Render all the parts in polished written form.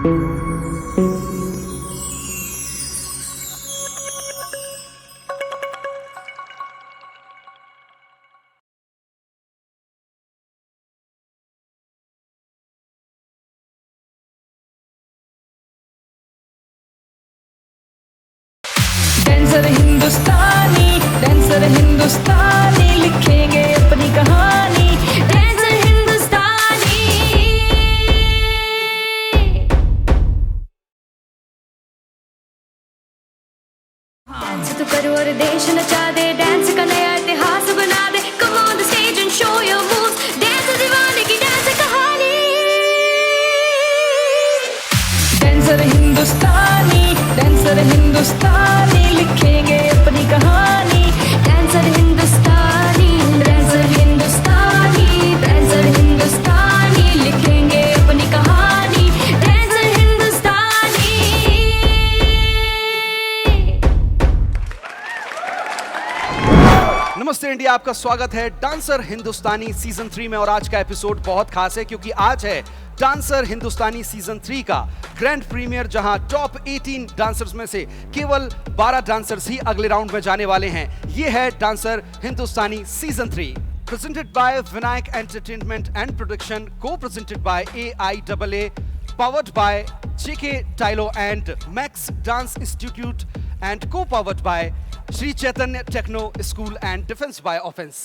Dancer Hindustani, dancer हिंदुस्तानी, लिखेंगे अपनी कहानी। डांसर हिंदुस्तानी, डांस तो करो और देश नचा दे, डांस का नया इतिहास बना दे। Come on the stage and show your moves, dance दीवाने की डांस कहानी। डांसर हिंदुस्तानी, डांसर हिंदुस्तानी, लिखेंगे अपनी कहानी। Dancer Hindustani, dancer Hindustani, dancer हिंदुस्तानी, लिखेंगे अपनी कहानी। डांसर हिंदुस्तानी। नमस्ते इंडिया, आपका स्वागत है डांसर हिंदुस्तानी सीजन 3 में। और आज का एपिसोड बहुत खास है क्योंकि आज है डांसर हिंदुस्तानी सीजन 3 का ग्रैंड प्रीमियर, जहां टॉप 18 डांसर्स में से केवल 12 डांसर्स ही अगले राउंड में जाने वाले हैं। ये है dancer Hindustani season 3, presented by Vinayak entertainment and production, को presented by AIAA, powered by JK Tylo and Max Dance Institute and co-powered by Shri Chaitanya techno school and defence by offence.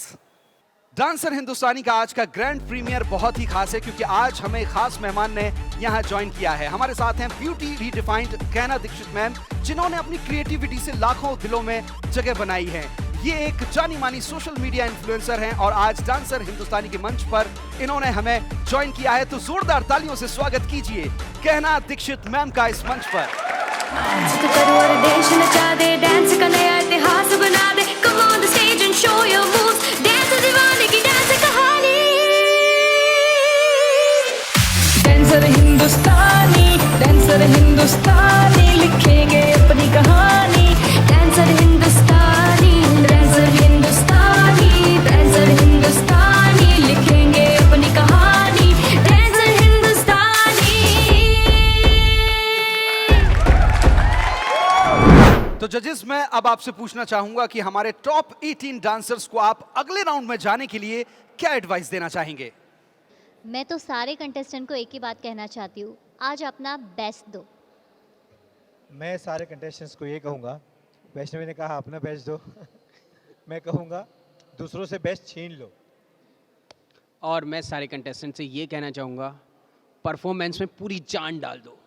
Dancer Hindustani का आज का ग्रैंड प्रीमियर बहुत ही खास है क्योंकि आज हमें खास मेहमान ने यहाँ ज्वाइन किया है। हमारे साथ हैं ब्यूटी रीडिफाइंड कहना दीक्षित मैम, जिन्होंने अपनी क्रिएटिविटी से लाखों दिलों में जगह बनाई है। ये एक जानी मानी सोशल मीडिया इन्फ्लुएंसर हैं और आज डांसर हिंदुस्तानी के मंच पर इन्होंने हमें ज्वाइन किया है। तो जोरदार तालियों से स्वागत कीजिए कहना दीक्षित मैम का इस मंच पर। डांस तो करो और देश नचा दे, डांस का नया इतिहास बना दे। Come on the stage and show your moves, dance दीवाने की डांस कहानी। डांसर हिंदुस्तानी, डांसर हिंदुस्तानी, लिखेंगे अपनी कहानी। Dancer Hindustani, dancer Hindustani, dancer हिंदुस्तानी, लिखेंगे अपनी कहानी। डांसर हिंदुस्तानी। तो जजेस, मैं अब आपसे पूछना चाहूंगा कि हमारे टॉप 18 डांसर्स को आप अगले राउंड में जाने के लिए क्या एडवाइस देना चाहेंगे? मैं तो सारे कंटेस्टेंट को एक ही बात कहना चाहती हूँ, आज अपना बेस्ट दो। मैं सारे कंटेस्टेंट्स को ये कहूँगा, वैष्णवी ने कहा अपना बेस्ट दो मैं कहूँगा दूसरों से बेस्ट छीन लो। और मैं सारे कंटेस्टेंट से ये कहना चाहूँगा, परफॉर्मेंस में पूरी जान डाल दो।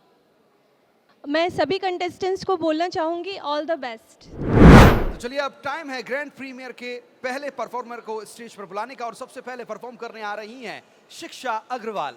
मैं सभी कंटेस्टेंट्स को बोलना चाहूँगी ऑल द बेस्ट। तो चलिए, अब टाइम है ग्रैंड प्रीमियर के पहले परफॉर्मर को स्टेज पर बुलाने का और सबसे पहले परफॉर्म करने आ रही हैं शिक्षा अग्रवाल।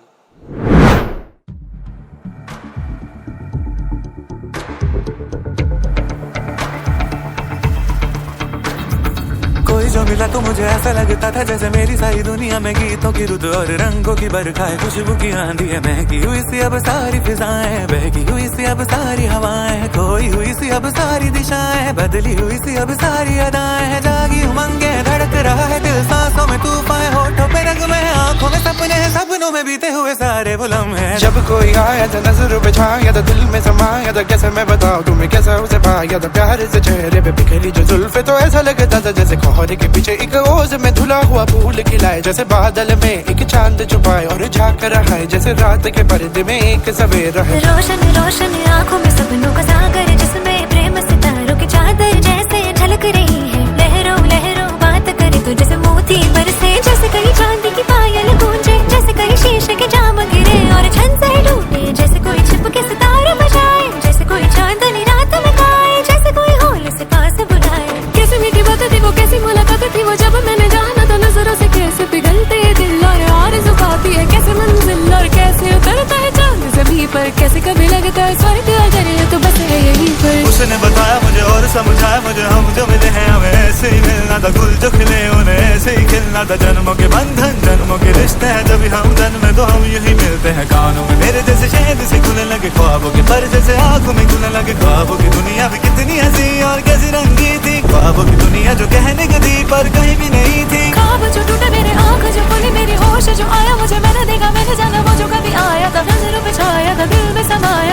कोई जो मिला तो मुझे ऐसा लगता था जैसे मेरी सारी दुनिया में गीतों की रुत और रंगों की बरखा है, खुशबू की आंधी है, महकी हुई सी अब सारी फिजाएं, बहकी हुई सी अब सारी हवाएं, खोई हुई सी अब सारी दिशाएं, बदली हुई सी अब सारी अदाएं हैं, जागी उमंगे धड़क रहा है दिल, सांसों में तूफान, होठों पे रंग में, आंखों में सपने हैं, सपनों में बीते हुए सारे वो लम्हे। जब कोई आया था नजरों पे छाया था, दिल में समाया था, कैसे मैं बताऊं तुम्हें कैसा उसे पाया था, प्यार से चेहरे पे बिखरी जो जुल्फे, तो ऐसा लगता था जैसे कोहरे के पीछे एक ओस में धुला हुआ फूल खिलाए, जैसे बादल में एक चांद छुपाए और झांक रहा है, जैसे रात के पर्दे में एक सवेरा है। रोशन रोशन आंखों में सपनों का सागर, जिसमें प्रेम सितारों की चादर जैसे झलक रही है, लहरों लहरों बात करे तो जैसे मोती बरसे, जैसे कहीं चांदी की पायल गूंजे, जैसे कहीं शीशे के जाम गिरे और छन से टूटे, जैसे कोई छिप के सितारे बजाए, जैसे कोई चांदनी रात में गाए, जैसे कोई होल से पास बुलाए। कैसी मीठी बात थी वो, कैसी मुलाकात थी वो, जब मैंने जाना था नजरों से कैसे पिघलते दिल और आरज़ू खाती है, कैसे मंजिल और कैसे उतरता है चांद ज़मीं पर, कैसे कभी लगता है स्वर्ग अगर ये तो बस है यहीं पर। उसने बताया मुझे और समझाया मुझे, हम जो मिले हैं हमें ऐसे ही मिलना था, गुल जो खिले उन्हें ऐसे ही खिलना था, जन्मों के बंधन जन्मों के रिश्ते हैं, जब हम जन्मे तो हम यही मिलते हैं, कानों में मेरे जैसे शहद से खुलने लगे ख्वाबों के पर, जैसे आंखों में खुलने लगे ख्वाबों की दुनिया भी कितनी हंसी और कैसी रंगी थी, ख्वाबों की दुनिया जो कहने की थी पर कहीं भी नहीं थी। ख्वाब जो टूटे मेरे आँख जो खुली मेरी होश जो आया, मुझे मैंने देखा मैंने जाना वो जो कभी आया था, नजरों पे छाया था, दिल में समाया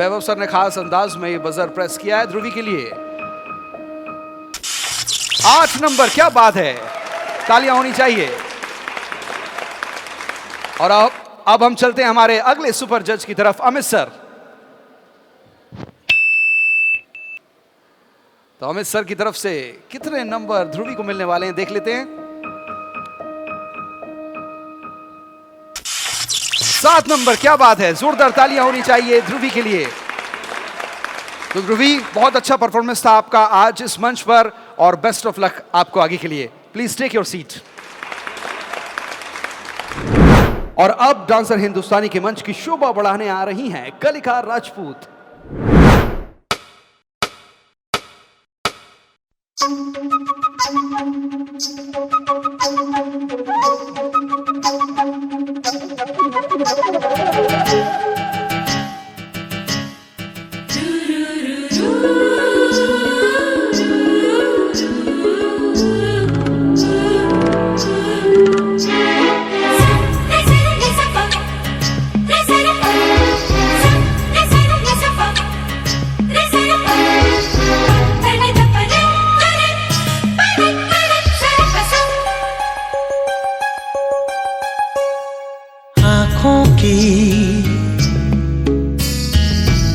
वैभव सर ने खास अंदाज में ये बजर प्रेस किया है ध्रुवी के लिए। 8 नंबर, क्या बात है, तालियां होनी चाहिए। और अब हम चलते हैं हमारे अगले सुपर जज की तरफ, अमित सर। तो अमित सर की तरफ से कितने नंबर ध्रुवी को मिलने वाले हैं, देख लेते हैं। 7 नंबर, क्या बात है, जोरदार तालियां होनी चाहिए ध्रुवी के लिए। तो ध्रुवी, बहुत अच्छा परफॉर्मेंस था आपका आज इस मंच पर, और बेस्ट ऑफ लक आपको आगे के लिए। Please take your seat. और अब डांसर हिंदुस्तानी के मंच की शोभा बढ़ाने आ रही हैं कलिका राजपूत। आँखों की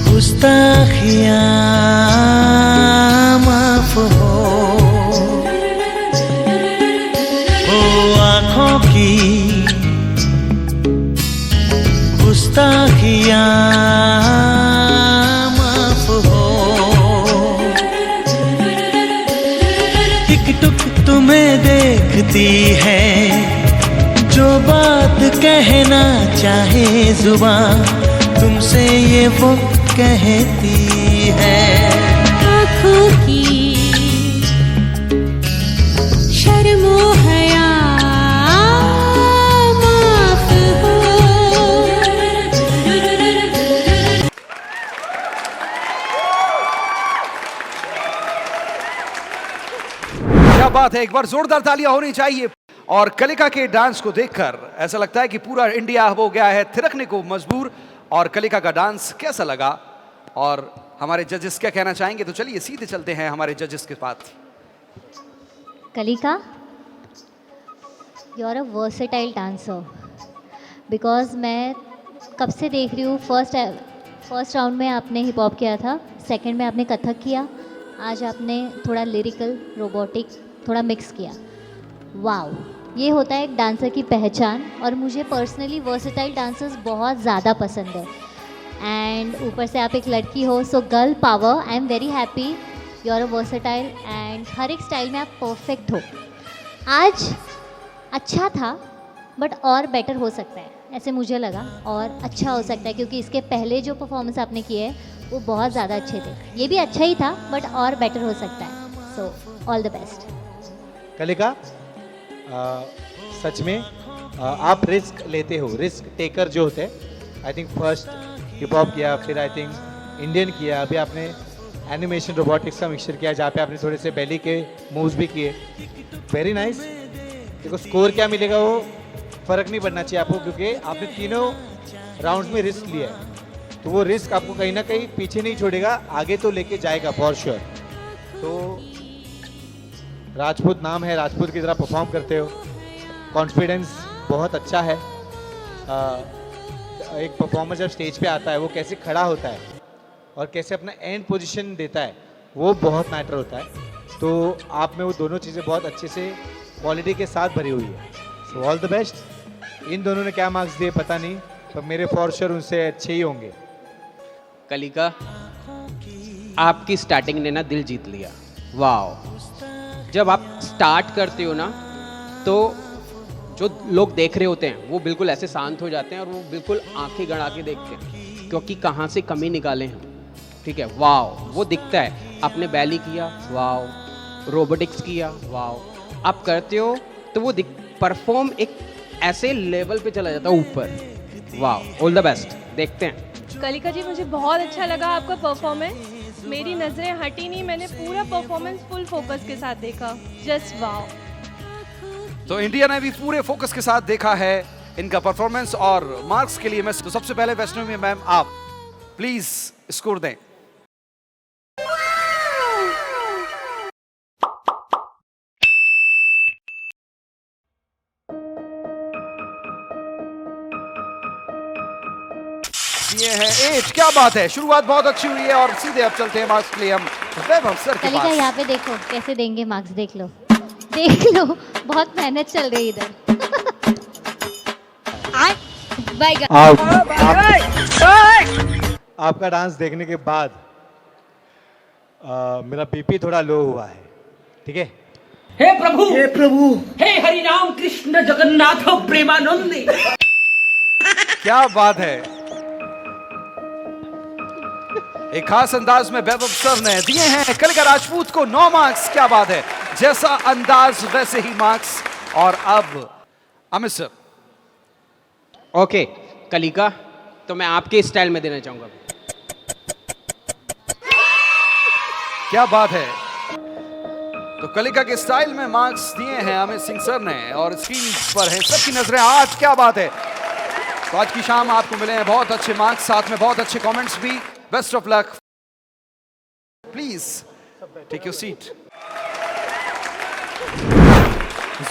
गुस्ताखियाँ माफ हो, आँखों की गुस्ताखियाँ माफ हो। टिक टुक तुम्हें देखती है, जो बात कहना चाहे जुबान, तुमसे ये वो कहती है। आँखों की शर्मो हया माफ हो। क्या बात है, एक बार जोरदार तालियां होनी चाहिए। और कलिका के डांस को देखकर ऐसा लगता है कि पूरा इंडिया हो गया है थिरकने को मजबूर। और कलिका का डांस कैसा लगा और हमारे जजेस क्या कहना चाहेंगे, तो चलिए सीधे चलते हैं हमारे जजेस के पास। Kalika, you are a versatile dancer, because मैं कब से देख रही हूँ। फर्स्ट राउंड में आपने हिप हॉप किया था, सेकंड में आपने कथक किया, आज आपने थोड़ा लिरिकल रोबोटिक थोड़ा मिक्स किया। वाओ, ये होता है एक डांसर की पहचान। और मुझे पर्सनली वर्सेटाइल डांसर्स बहुत ज़्यादा पसंद है। एंड ऊपर से आप एक लड़की हो, so girl power. I am very happy you are a versatile and हर एक स्टाइल में आप परफेक्ट हो। आज अच्छा था बट और बेटर हो सकता है, ऐसे मुझे लगा, और अच्छा हो सकता है क्योंकि इसके पहले जो परफॉर्मेंस आपने किए हैं वो बहुत ज़्यादा अच्छे थे। ये भी अच्छा ही था बट और बेटर हो सकता है। So all the best. Kalika, सच में आप रिस्क लेते हो, रिस्क टेकर जो होते हैं। I think first hip hop किया, फिर आई थिंक इंडियन किया, अभी आपने एनिमेशन रोबोटिक्स का मिक्सचर किया जहाँ पे आपने थोड़े से बेली के मूव्स भी किए। Very nice. देखो स्कोर क्या मिलेगा वो फ़र्क नहीं पड़ना चाहिए आपको, क्योंकि आपने तीनों राउंड्स में रिस्क लिया है, तो वो रिस्क आपको कहीं ना कहीं पीछे नहीं छोड़ेगा, आगे तो लेके जाएगा फॉर श्योर। तो राजपूत नाम है, राजपूत की तरह परफॉर्म करते हो, कॉन्फिडेंस बहुत अच्छा है। एक परफॉर्मर जब स्टेज पे आता है वो कैसे खड़ा होता है और कैसे अपना एंड पोजीशन देता है, वो बहुत मैटर होता है। तो आप में वो दोनों चीज़ें बहुत अच्छे से क्वालिटी के साथ भरी हुई है। So all the best. इन दोनों ने क्या मार्क्स दिए पता नहीं, पर मेरे फॉर श्योर उनसे अच्छे ही होंगे। कलिका, आपकी स्टार्टिंग ने ना दिल जीत लिया। वाह, जब आप स्टार्ट करते हो ना तो जो लोग देख रहे होते हैं वो बिल्कुल ऐसे शांत हो जाते हैं और वो बिल्कुल आंखें गड़ा के देखते हैं, क्योंकि कहाँ से कमी निकाले हैं। ठीक है, वाओ, वो दिखता है। आपने बैली किया, वाओ, रोबोटिक्स किया, वाओ, आप करते हो तो वो परफॉर्म एक ऐसे लेवल पे चला जाता है ऊपर। Wow, all the best. देखते हैं। कलिका जी, मुझे बहुत अच्छा लगा आपका परफॉर्मेंस। मेरी नज़रें हटी नहीं, मैंने पूरा परफॉर्मेंस फुल फोकस के साथ देखा। Just wow. तो इंडिया ने भी पूरे फोकस के साथ देखा है इनका परफॉर्मेंस। और मार्क्स के लिए मैं तो सबसे पहले वैष्णवी मैम, आप प्लीज स्कोर दें। ये है 8। क्या बात है, शुरुआत बहुत अच्छी हुई है और सीधे अब चलते हैं मार्क्स के लिए हम वैभव सर के कलिका पास। यहाँ पे देखो कैसे देंगे मार्क्स, देख लो देख लो, बहुत मेहनत चल रही है इधर। आपका डांस देखने के बाद मेरा बीपी थोड़ा लो हुआ है, ठीक है? हे प्रभु हे हरि राम कृष्ण जगन्नाथ प्रेमानंदी। क्या बात है, एक खास अंदाज में वैभव सर ने दिए हैं कलिका राजपूत को 9 मार्क्स। क्या बात है, जैसा अंदाज वैसे ही मार्क्स। और अब अमित सर। ओके कलिका, तो मैं आपके स्टाइल में देना चाहूंगा। क्या बात है, तो कलिका के स्टाइल में मार्क्स दिए हैं अमित सिंह सर ने और स्क्रीन पर है सबकी नजरें आज। क्या बात है, तो आज की शाम आपको मिले हैं बहुत अच्छे मार्क्स, साथ में बहुत अच्छे कमेंट्स भी। Best of luck, please take your seat.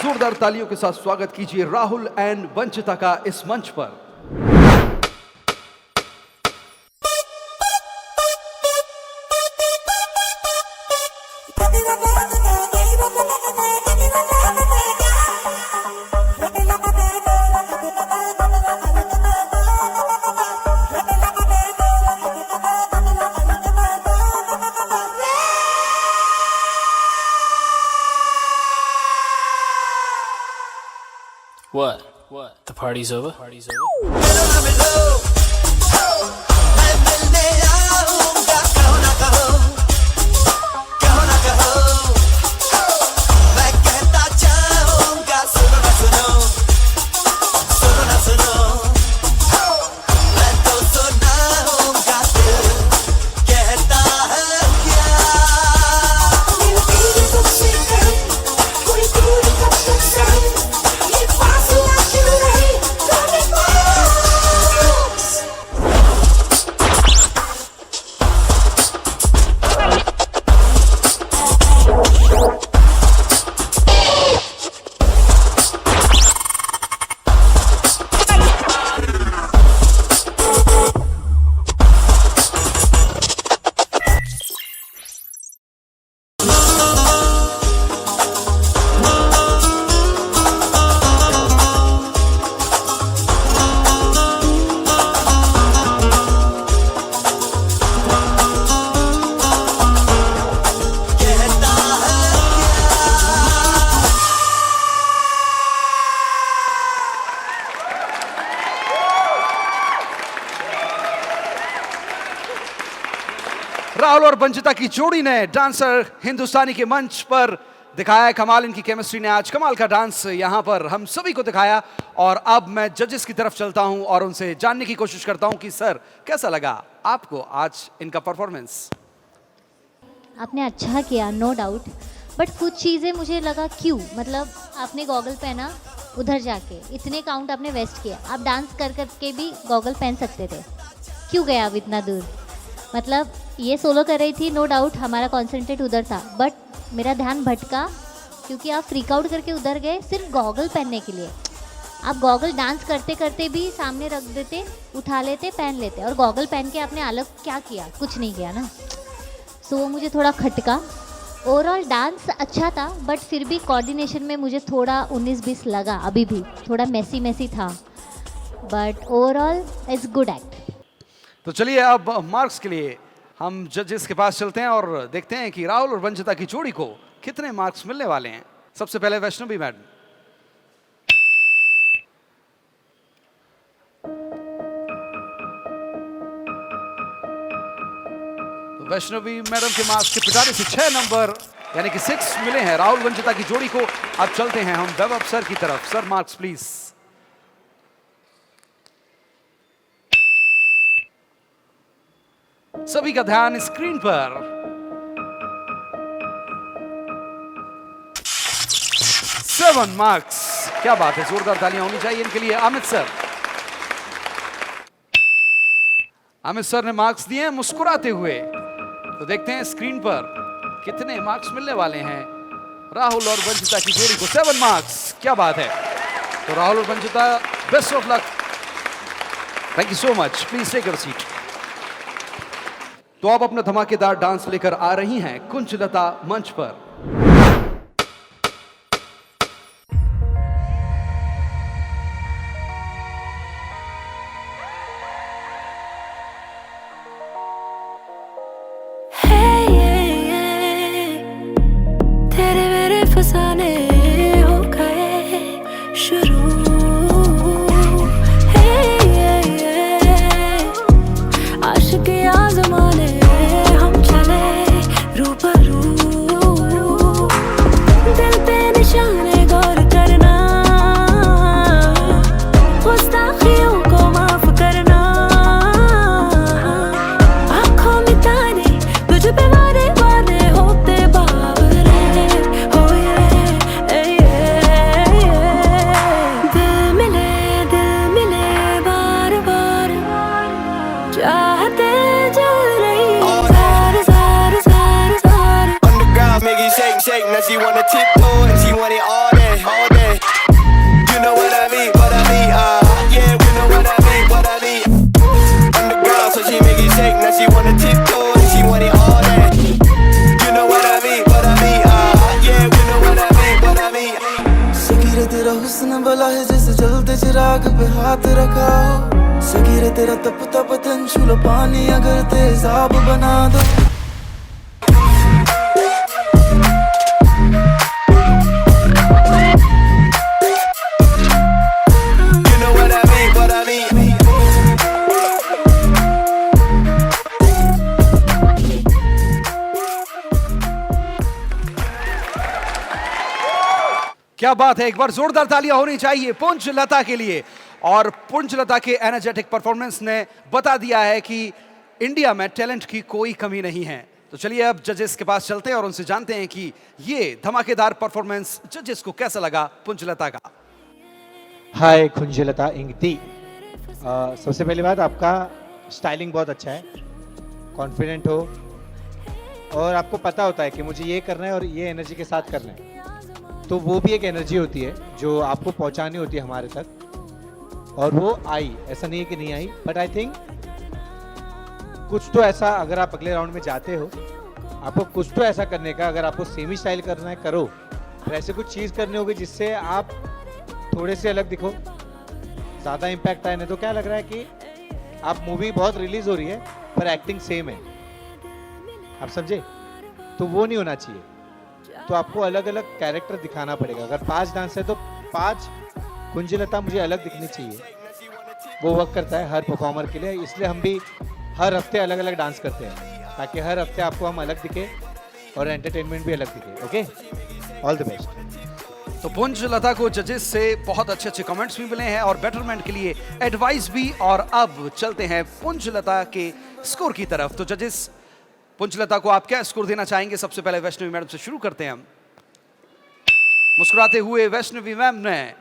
जोरदार तालियों के साथ स्वागत कीजिए राहुल एंड वंचिता का इस मंच पर। What? The party's over? Rahul और वंचिता की जोड़ी ने डांसर हिंदुस्तानी के मंच पर दिखाया कमाल। इनकी केमिस्ट्री ने आज कमाल का डांस यहां पर हम सभी को दिखाया। और अब मैं जजेस की तरफ चलता हूं और उनसे जानने की कोशिश करता हूं कि सर कैसा लगा आपको आज इनका परफॉर्मेंस। आपने अच्छा किया, नो डाउट, बट कुछ चीज़ें मुझे लगा क्यों, मतलब आपने गॉगल पहना उधर जाके, इतने काउंट आपने वेस्ट किया, आप डांस कर कर के भी गॉगल पहन सकते थे, क्यों गए आप इतना दूर? मतलब ये सोलो कर रही थी, नो डाउट हमारा कॉन्सेंट्रेट उधर था, बट मेरा ध्यान भटका क्योंकि आप फ्रीक आउट करके उधर गए सिर्फ गॉगल पहनने के लिए। आप गॉगल डांस करते करते भी सामने रख देते, उठा लेते, पहन लेते, और गॉगल पहन के आपने अलग क्या किया? कुछ नहीं किया ना। सो वो मुझे थोड़ा खटका। ओवरऑल डांस अच्छा था, बट फिर भी कोऑर्डिनेशन में मुझे थोड़ा 19-20 लगा, अभी भी थोड़ा मैसी था, but overall it's good act. तो चलिए अब मार्क्स के लिए हम जजेस के पास चलते हैं और देखते हैं कि राहुल और वंचिता की जोड़ी को कितने मार्क्स मिलने वाले हैं। सबसे पहले वैष्णवी मैडम। तो वैष्णवी मैडम के मार्क्स के पिटारे से 6 नंबर यानी कि 6 मिले हैं राहुल वंचिता की जोड़ी को। अब चलते हैं हम वैभव सर की तरफ। Sir marks please. सभी का ध्यान स्क्रीन पर। 7 मार्क्स। क्या बात है, जोरदार तालियां होनी चाहिए इनके लिए। अमित सर। अमित सर ने मार्क्स दिए हैं मुस्कुराते हुए। तो देखते हैं स्क्रीन पर कितने मार्क्स मिलने वाले हैं राहुल और वंचिता की जोड़ी को। 7 मार्क्स, क्या बात है। तो राहुल और Vanchita, best of luck. Thank you so much, please take your seat. तो अब अपना धमाकेदार डांस लेकर आ रही हैं कुंजलता मंच पर। तेरे मेरे फसाने हो गए शुरू, आशिकी आज़माने हम चले रूबरू, दिल पे निशाने गौर करना, गुस्ताखियों को माफ करना, आँखों में ताने तुझ पे वादे वादे होते बावरे, हो दिल मिले बार बार, चाहते जल रही ज़ार ज़ार ज़ार ज़ार। Underground, make it shake, shake. Now she wanna tiptoe and she want it all day, all day. You know what I mean, what I mean, yeah, we know what I mean, what I mean. Underground, so she make it shake. Now she wanna tiptoe and she want it all day. You know what I mean, what I mean, yeah, we know what I mean, what I mean. सगीरे तेरा हुस्न भला है जैसे जलते चिराग पे हाथ रखा हो, सगीरे तेरा तपता पतन छूलो पानी अगर तेजाब बना दो। You know what I mean, what I mean. क्या बात है, एक बार जोरदार तालियां होनी चाहिए पुंजलता के लिए। और पुंजलता के एनर्जेटिक परफॉर्मेंस ने बता दिया है कि इंडिया में टैलेंट की कोई कमी नहीं है। तो चलिए अब जजेस के पास चलते हैं और उनसे जानते हैं कि ये धमाकेदार परफॉर्मेंस जजेस को कैसा लगा पुंजलता का। हाय कुंजलता इंगती, सबसे पहली बात आपका स्टाइलिंग बहुत अच्छा है, कॉन्फिडेंट हो और आपको पता होता है कि मुझे ये करना है और ये एनर्जी के साथ करना है। तो वो भी एक एनर्जी होती है जो आपको पहुंचानी होती है हमारे तक, और वो आई, ऐसा नहीं है कि नहीं आई, बट आई थिंक कुछ तो ऐसा, अगर आप अगले राउंड में जाते हो आपको कुछ तो ऐसा करने का, अगर आपको सेम ही स्टाइल करना है करो, फिर ऐसे कुछ चीज़ करनी होगी जिससे आप थोड़े से अलग दिखो, ज़्यादा इम्पैक्ट आए। नहीं तो क्या लग रहा है कि आप मूवी बहुत रिलीज हो रही है पर एक्टिंग सेम है, आप समझे? तो वो नहीं होना चाहिए। तो आपको अलग अलग कैरेक्टर दिखाना पड़ेगा। अगर 5 डांस है तो 5 कुंजलता मुझे अलग दिखनी चाहिए। वो वर्क करता है हर परफॉर्मर के लिए, इसलिए हम भी हर हफ्ते अलग अलग डांस करते हैं ताकि हर हफ्ते आपको हम अलग दिखे और एंटरटेनमेंट भी अलग दिखे। Okay, all the best. तो पुंजलता को जजेस से बहुत अच्छे अच्छे कमेंट्स भी मिले हैं और बेटरमेंट के लिए एडवाइस भी। और अब चलते हैं पुंजलता के स्कोर की तरफ। तो जजेस, पुंजलता को आप क्या स्कोर देना चाहेंगे? सबसे पहले वैष्णवी मैडम से शुरू करते हैं हम। मुस्कुराते हुए वैष्णवी मैम ने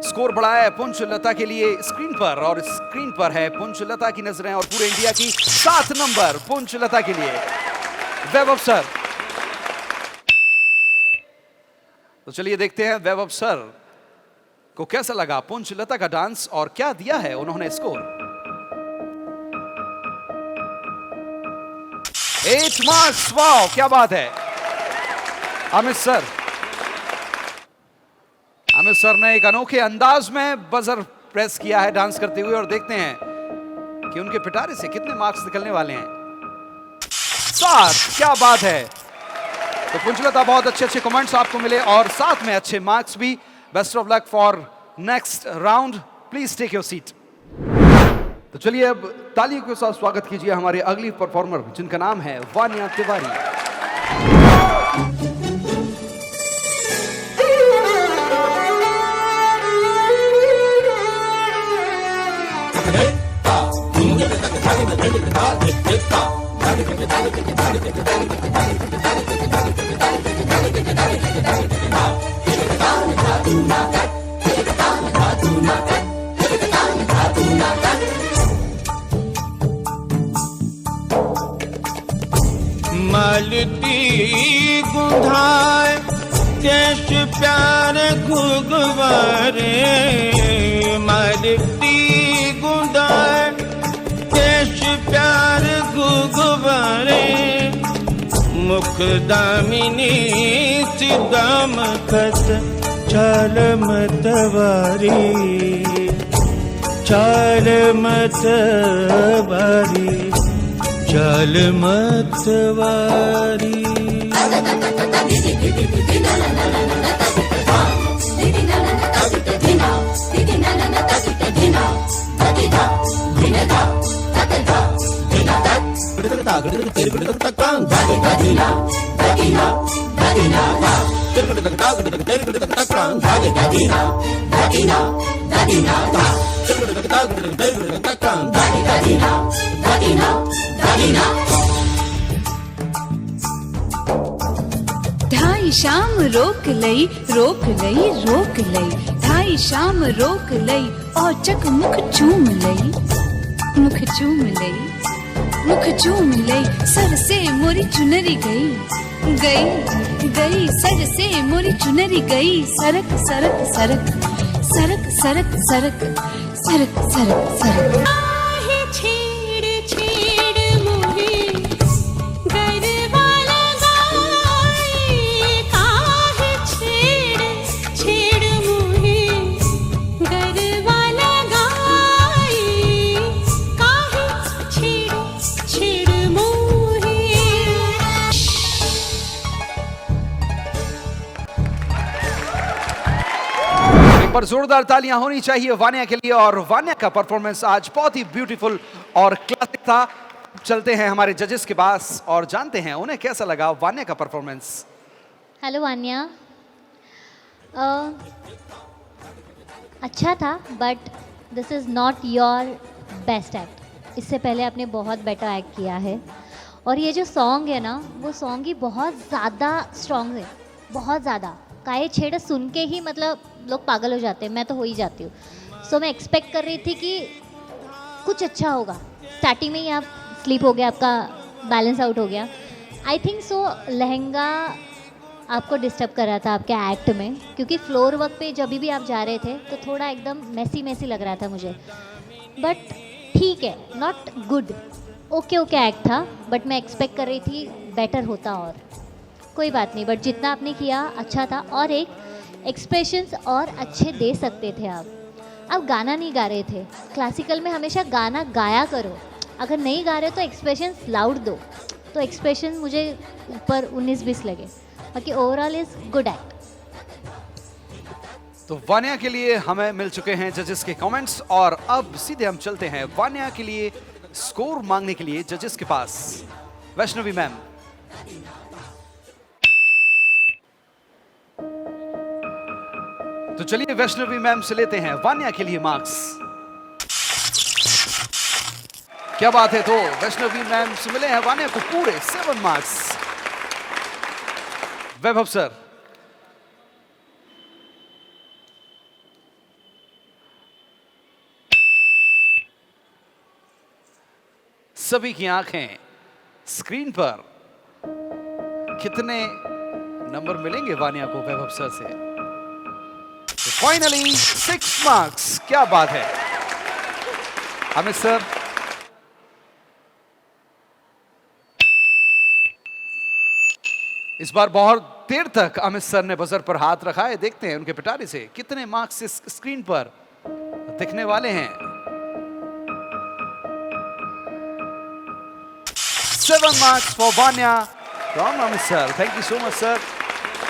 स्कोर बढ़ाया है पुंजलता के लिए स्क्रीन पर, और स्क्रीन पर है पुंजलता की नजरें और पूरे इंडिया की 7 नंबर पुंजलता के लिए। वैभव सर, तो चलिए देखते हैं वैभव सर को कैसा लगा पुंजलता का डांस और क्या दिया है उन्होंने स्कोर। 8 मार्क्स, वाओ क्या बात है। अमित सर, अमित सर ने एक अनोखे अंदाज में बजर प्रेस किया है डांस करते हुए, और देखते हैं कि उनके पिटारे से कितने मार्क्स निकलने वाले हैं। 7, क्या बात है। तो पुंजलता, बहुत अच्छे अच्छे कमेंट्स आपको मिले और साथ में अच्छे मार्क्स भी। Best of luck for next round, please take your seat. तो चलिए अब तालियों के साथ स्वागत कीजिए हमारे अगली परफॉर्मर जिनका नाम है वानिया तिवारी। मालती गुंधाए देश प्यार घुगवारे मालती गुंधाए देश प्यार घुगवारे मुख दामिनी सिदाम खस चाल मतवारी चाल मतवारी चाल मतवारी ढाई शाम रोक लई रोक लई रोक लई ढाई शाम रोक लई और चक मुख चूम लई मुख चूम लई मुख चूम लई सर से मोरी चुनरी गई गई गई सर से मोरी चुनरी गई सरक सरक सरक सरक सरक सरक सरक सरक सरक छेड़ छेड़ मोहे गरबा लगाए काहे छेड़ छेड़ मोहे गरबा लगाए काहे छेड़ छेड़ मोहे एक बार जोरदार तालियां होनी चाहिए वान्या के लिए। और वान्या का परफॉर्मेंस आज बहुत ही ब्यूटीफुल और क्लासिक था। चलते हैं हमारे जजेस के पास और जानते हैं उन्हें कैसा लगा वान्या का परफॉर्मेंस। हेलो वान्या, अच्छा था but this is not your best act. इससे पहले आपने बहुत बेटर एक्ट किया है और ये जो सॉन्ग है ना वो सॉन्ग ही बहुत ज़्यादा स्ट्रॉन्ग है, बहुत ज़्यादा। काहे छेड़ सुन के ही मतलब लोग पागल हो जाते हैं, मैं तो हो ही जाती हूँ। सो मैं एक्सपेक्ट कर रही थी कि कुछ अच्छा होगा। स्टार्टिंग में ही आप स्लीप हो गया, आपका बैलेंस आउट हो गया। आई थिंक सो लहंगा आपको डिस्टर्ब कर रहा था आपके एक्ट में, क्योंकि फ्लोर वर्क पे जब भी आप जा रहे थे तो थोड़ा एकदम मैसी मैसी लग रहा था मुझे। बट ठीक है, not good, okay okay act था, बट मैं एक्सपेक्ट कर रही थी बेटर होता और कोई बात नहीं। बट जितना आपने किया अच्छा था और एक एक्सप्रेशंस और अच्छे दे सकते थे आप गाना नहीं गा रहे थे। क्लासिकल में हमेशा गाना गाया करो, अगर नहीं गा रहे हो तो एक्सप्रेशंस लाउड दो। तो एक्सप्रेशन मुझे ऊपर 19-20 लगे, बाकी ओवरऑल इज गुड एक्ट। तो वान्या के लिए हमें मिल चुके हैं जजेस के कमेंट्स और अब सीधे हम चलते हैं वान्या के लिए स्कोर मांगने के लिए जजेस के पास। वैष्णवी मैम, तो चलिए वैष्णवी मैम से लेते हैं वान्या के लिए मार्क्स। क्या बात है, तो वैष्णवी मैम से मिले हैं वान्या को पूरे 7 मार्क्स। वैभव सर, सभी की आंखें स्क्रीन पर, कितने नंबर मिलेंगे वान्या को वैभव सर से? Finally 6 marks. क्या बात है अमित सर। इस बार बहुत देर तक अमित सर ने बजर पर हाथ रखा है, देखते हैं उनके पिटारे से कितने मार्क्स इस स्क्रीन पर दिखने वाले हैं। 7 marks for Vanya from Amit sir. Thank you so much sir.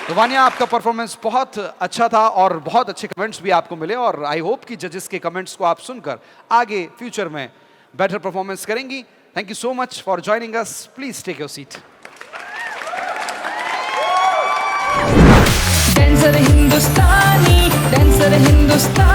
तो वान्या, आपका परफॉर्मेंस बहुत अच्छा था और बहुत अच्छे कमेंट्स भी आपको मिले और आई होप कि जजेस के कमेंट्स को आप सुनकर आगे फ्यूचर में बेटर परफॉर्मेंस करेंगी। Thank you so much for joining us. Please take your seat. Dancer Hindustani, dancer Hindustani.